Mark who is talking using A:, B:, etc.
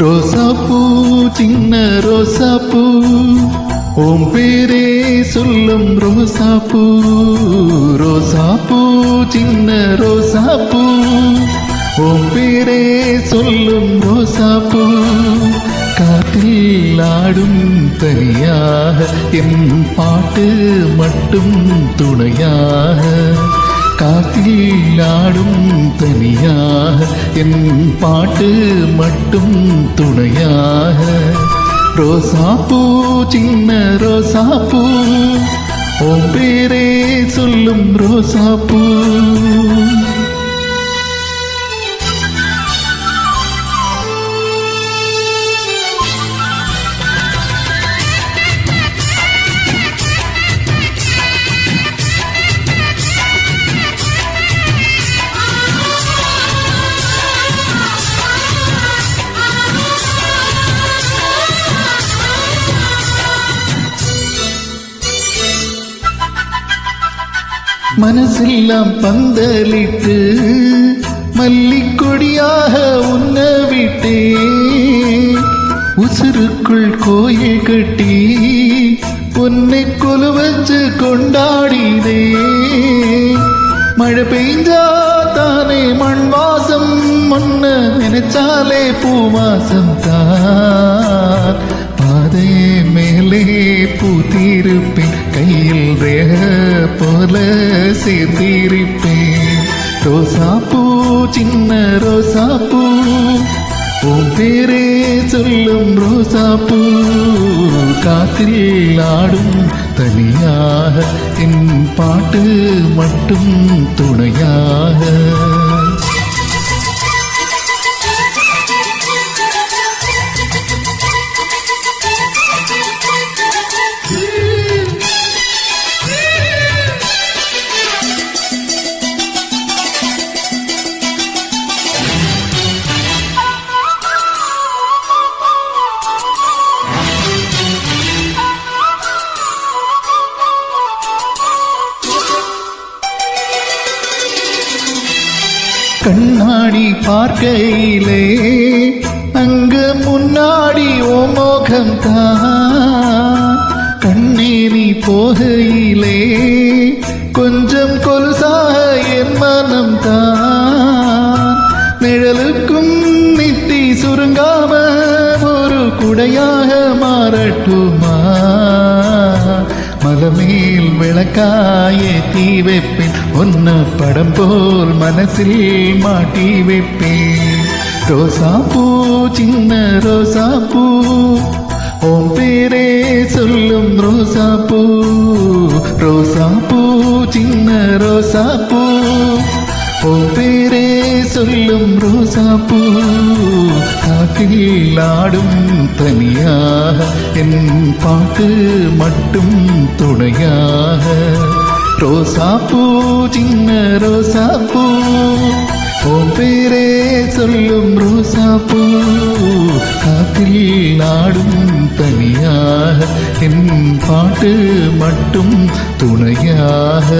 A: ரோசாப்பூ சின்ன ரோசாப்பூ ஓம் பேரே சொல்லும் ரோசாப்பூ. ரோசாப்பூ சின்ன ரோசாப்பூ ஓம் பேரே சொல்லும் ரோசாப்பூ. காற்றில் ஆடும் தனியாக என் பாட்டு மட்டும் துணையாக. காற்றில் ஆடும் தனியாக என் பாட்டு மட்டும் துணையாக. ரோசாப்பூ சின்ன ரோசாப்பூ ஓம் பேரே சொல்லும் ரோசாப்பூ. மனசெல்லாம் பந்தலிட்டு மல்லிக்கொடியாக உன்ன விட்டே. உசுருக்குள் கோயில் கட்டி உன்னை கொலு வச்சு கொண்டாடினே. மழை பெய்ஞ்சா தானே மண் வாசம், முன்ன நினைச்சாலே பூவாசம் தான். பாதை மேலே பூத்திருப்பேன், கையில் ரேக போல சேர்த்திருப்பேன். ரோசாப்பூ சின்ன ரோசாப்பூ உன் பேரே சொல்லும் ரோசாப்பூ. காற்றில் ஆடும் தனியாக என் பாட்டு மட்டும் துணையாக. கண்ணாடி பார்க்கையிலே அங்க முன்னாடி ஓ மோகம் தான். கண்ணேரி போகையிலே கொஞ்சம் கொலுசாக என் மனம் தான். நிழலுக்கும் நித்தி சுருங்காம ஒரு குடையாக மாறட்டுமா. மலமேல் விளக்காயே தீ வைப்பேன், ஒன்ன படம் போல் மனசில் மாட்டி வைப்பேன். ரோசாப்பூ சின்ன ரோசாப்பூ ஓம் பேரே சொல்லும் ரோசாப்பூ. ரோசாப்பூ சின்ன ரோசாப்பூ ஓம் பேரே சொல்லும் ரோசாப்பூ. காற்றில் ஆடும் தனியாக என் பாட்டு மட்டும் துணையாக. ரோசாப்பூ சின்ன ரோசாப்பூ ஓம் பேரே சொல்லும் ரோசாப்பூ. காற்றில் ஆடும் தனியாக என் பாட்டு மட்டும் துணையாக.